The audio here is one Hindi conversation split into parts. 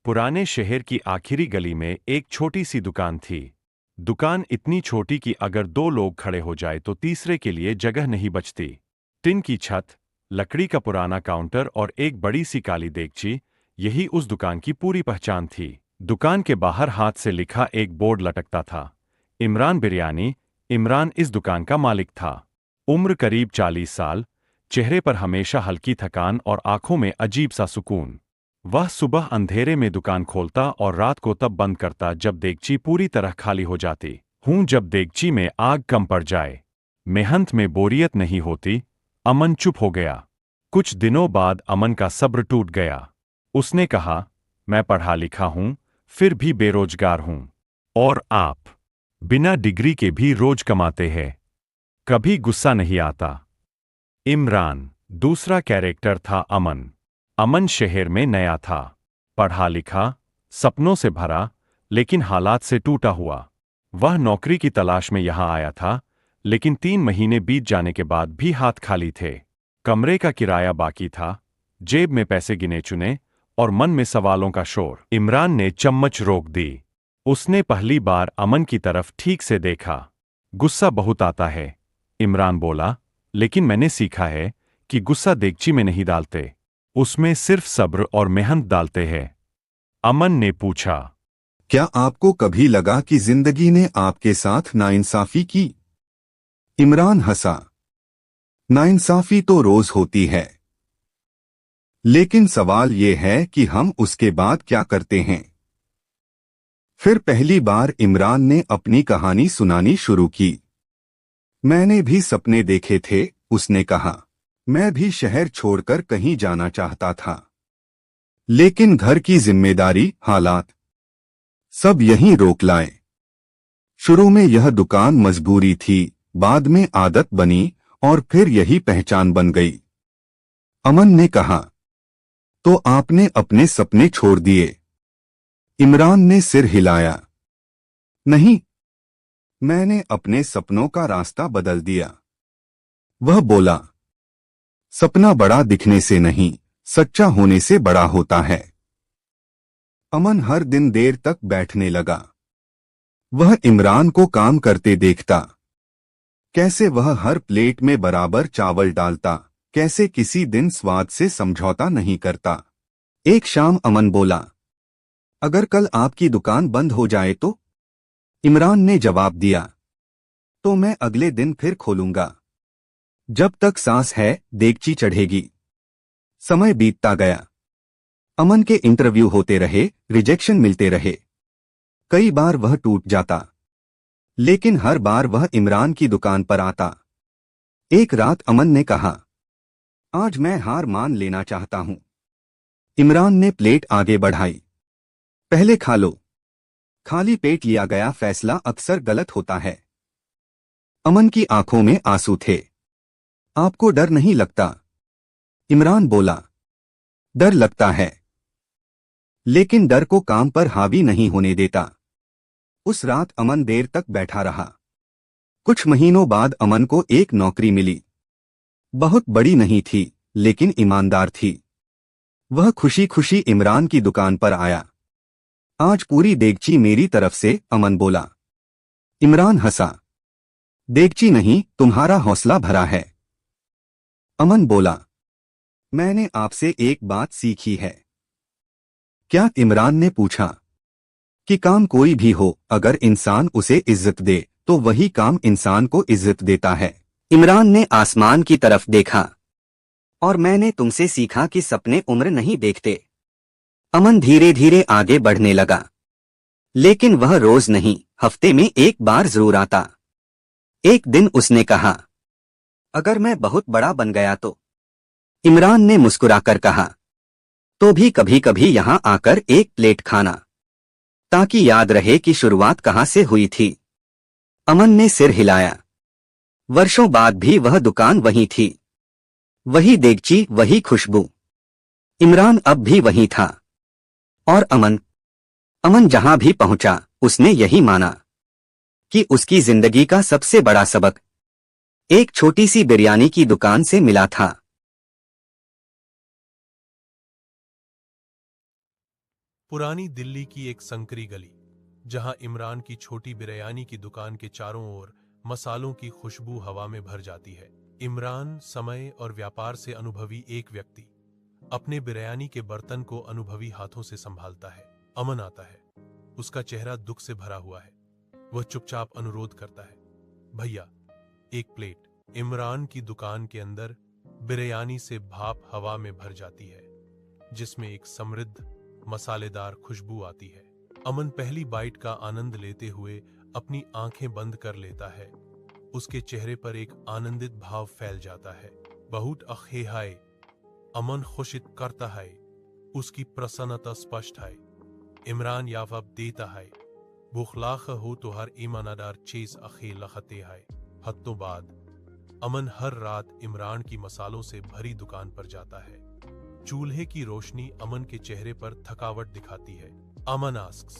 पुराने शहर की आखिरी गली में एक छोटी सी दुकान थी। दुकान इतनी छोटी कि अगर दो लोग खड़े हो जाए तो तीसरे के लिए जगह नहीं बचती। टिन की छत, लकड़ी का पुराना काउंटर और एक बड़ी सी काली देगची, यही उस दुकान की पूरी पहचान थी। दुकान के बाहर हाथ से लिखा एक बोर्ड लटकता था, इमरान बिरयानी। इमरान इस दुकान का मालिक था। उम्र करीब 40 साल, चेहरे पर हमेशा हल्की थकान और आंखों में अजीब सा सुकून। वह सुबह अंधेरे में दुकान खोलता और रात को तब बंद करता जब देगची पूरी तरह खाली हो जाती। जब देगची में आग कम पड़ जाए। मेहनत में बोरियत नहीं होती। अमन चुप हो गया। कुछ दिनों बाद अमन का सब्र टूट गया। उसने कहा, मैं पढ़ा लिखा हूं, फिर भी बेरोजगार हूं। और आप? बिना डिग्री के भी रोज कमाते हैं। कभी गुस्सा नहीं आता? इमरान। दूसरा कैरेक्टर था अमन। अमन शहर में नया था, पढ़ा लिखा, सपनों से भरा, लेकिन हालात से टूटा हुआ। वह नौकरी की तलाश में यहां आया था, लेकिन 3 महीने बीत जाने के बाद भी हाथ खाली थे। कमरे का किराया बाकी था, जेब में पैसे गिने चुने और मन में सवालों का शोर। इमरान ने चम्मच रोक दी। उसने पहली बार अमन की तरफ ठीक से देखा। गुस्सा बहुत आता है, इमरान बोला, लेकिन मैंने सीखा है कि गुस्सा देगची में नहीं डालते, उसमें सिर्फ सब्र और मेहनत डालते हैं। अमन ने पूछा, क्या आपको कभी लगा कि जिंदगी ने आपके साथ नाइंसाफी की? इमरान हंसा। नाइंसाफी तो रोज होती है, लेकिन सवाल ये है कि हम उसके बाद क्या करते हैं। फिर पहली बार इमरान ने अपनी कहानी सुनानी शुरू की। मैंने भी सपने देखे थे, उसने कहा। मैं भी शहर छोड़कर कहीं जाना चाहता था, लेकिन घर की जिम्मेदारी, हालात, सब यहीं रोक लाए। शुरू में यह दुकान मजबूरी थी, बाद में आदत बनी और फिर यही पहचान बन गई। अमन ने कहा, तो आपने अपने सपने छोड़ दिए? इमरान ने सिर हिलाया। नहीं, मैंने अपने सपनों का रास्ता बदल दिया। वह बोला, सपना बड़ा दिखने से नहीं, सच्चा होने से बड़ा होता है। अमन हर दिन देर तक बैठने लगा। वह इमरान को काम करते देखता, कैसे वह हर प्लेट में बराबर चावल डालता, कैसे किसी दिन स्वाद से समझौता नहीं करता। एक शाम अमन बोला, अगर कल आपकी दुकान बंद हो जाए तो? इमरान ने जवाब दिया, तो मैं अगले दिन फिर खोलूंगा। जब तक सांस है, देगची चढ़ेगी। समय बीतता गया। अमन के इंटरव्यू होते रहे, रिजेक्शन मिलते रहे। कई बार वह टूट जाता, लेकिन हर बार वह इमरान की दुकान पर आता। एक रात अमन ने कहा, आज मैं हार मान लेना चाहता हूं। इमरान ने प्लेट आगे बढ़ाई। पहले खा लो। खाली पेट लिया गया फैसला अक्सर गलत होता है। अमन की आंखों में आंसू थे। आपको डर नहीं लगता? इमरान बोला, डर लगता है, लेकिन डर को काम पर हावी नहीं होने देता। उस रात अमन देर तक बैठा रहा। कुछ महीनों बाद अमन को एक नौकरी मिली। बहुत बड़ी नहीं थी, लेकिन ईमानदार थी। वह खुशी खुशी इमरान की दुकान पर आया। आज पूरी देगची मेरी तरफ से, अमन बोला। इमरान हंसा। देगची नहीं, तुम्हारा हौसला भरा है। अमन बोला, मैंने आपसे एक बात सीखी है। क्या? इमरान ने पूछा। कि काम कोई भी हो, अगर इंसान उसे इज्जत दे तो वही काम इंसान को इज्जत देता है। इमरान ने आसमान की तरफ देखा। और मैंने तुमसे सीखा कि सपने उम्र नहीं देखते। अमन धीरे धीरे आगे बढ़ने लगा, लेकिन वह रोज नहीं, हफ्ते में एक बार जरूर आता। एक दिन उसने कहा, अगर मैं बहुत बड़ा बन गया तो? इमरान ने मुस्कुराकर कहा, तो भी कभी कभी यहां आकर एक प्लेट खाना, ताकि याद रहे कि शुरुआत कहां से हुई थी। अमन ने सिर हिलाया। वर्षों बाद भी वह दुकान वही थी, वही देगची, वही खुशबू। इमरान अब भी वही था। और अमन अमन जहां भी पहुंचा, उसने यही माना कि उसकी जिंदगी का सबसे बड़ा सबक एक छोटी सी बिरयानी की दुकान से मिला था। पुरानी दिल्ली की एक संकरी गली, जहां इमरान की छोटी बिरयानी की दुकान के चारों ओर मसालों की खुशबू हवा में भर जाती है। इमरान, समय और व्यापार से अनुभवी एक व्यक्ति, अपने बिरयानी के बर्तन को अनुभवी हाथों से संभालता है। अमन आता है। उसका चेहरा दुख से भरा हुआ है। वह चुपचाप अनुरोध करता है, भैया, एक प्लेट। इमरान की दुकान के अंदर बिरयानी से भाप हवा में भर जाती है, जिसमें एक समृद्ध मसालेदार खुशबू आती है। अमन पहली बाइट का आनंद लेते हुए अपनी आंखें बंद कर लेता है। उसके चेहरे पर एक आनंदित भाव फैल जाता है। बहुत अखे हाय, अमन खुशित करता है। उसकी प्रसन्नता स्पष्ट है। इमरान जवाब देता है, भूखलाख हो तो हर ईमानदार चीज अखे लखते है। हफ्तों बाद अमन हर रात इमरान की मसालों से भरी दुकान पर जाता है। चूल्हे की रोशनी अमन के चेहरे पर थकावट दिखाती है। अमन आस्क्स,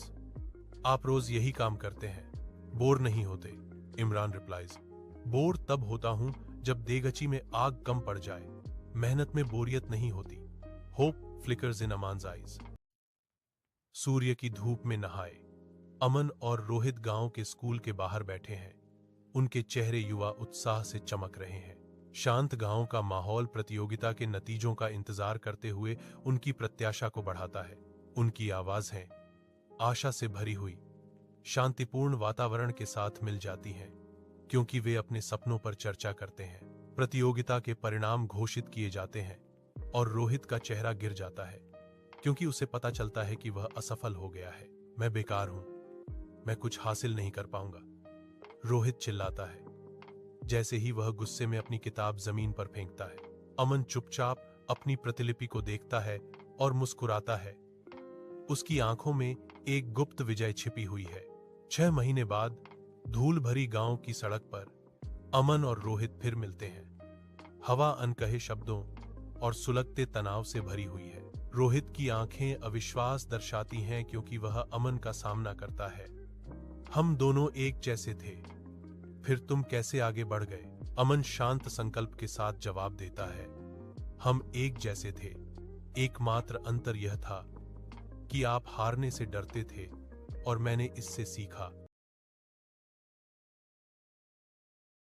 आप रोज यही काम करते हैं, बोर नहीं होते? इमरान रिप्लाइज, बोर तब होता हूं जब देगची में आग कम पड़ जाए। मेहनत में बोरियत नहीं होती। होप फ्लिकर्स इन अमान्स आईज। सूर्य की धूप में नहाए अमन और रोहित गांव के स्कूल के बाहर बैठे हैं। उनके चेहरे युवा उत्साह से चमक रहे हैं। शांत गांव का माहौल प्रतियोगिता के नतीजों का इंतजार करते हुए उनकी प्रत्याशा को बढ़ाता है। उनकी आवाजें आशा से भरी हुई, शांतिपूर्ण वातावरण के साथ मिल जाती हैं, क्योंकि वे अपने सपनों पर चर्चा करते हैं। प्रतियोगिता के परिणाम घोषित किए जाते हैं और रोहित का चेहरा गिर जाता है, क्योंकि उसे पता चलता है कि वह असफल हो गया है। मैं बेकार हूं, मैं कुछ हासिल नहीं कर पाऊंगा, रोहित चिल्लाता है, जैसे ही वह गुस्से में अपनी किताब जमीन पर फेंकता है। अमन चुपचाप अपनी प्रतिलिपि को देखता है और मुस्कुराता है। उसकी आंखों में एक गुप्त विजय छिपी हुई है। 6 महीने बाद धूल भरी गांव की सड़क पर अमन और रोहित फिर मिलते हैं। हवा अनकहे शब्दों और सुलगते तनाव से भरी हुई है। रोहित की आंखें अविश्वास दर्शाती हैं, क्योंकि वह अमन का सामना करता है। हम दोनों एक जैसे थे, फिर तुम कैसे आगे बढ़ गए? अमन शांत संकल्प के साथ जवाब देता है, हम एक जैसे थे, एकमात्र अंतर यह था कि आप हारने से डरते थे और मैंने इससे सीखा।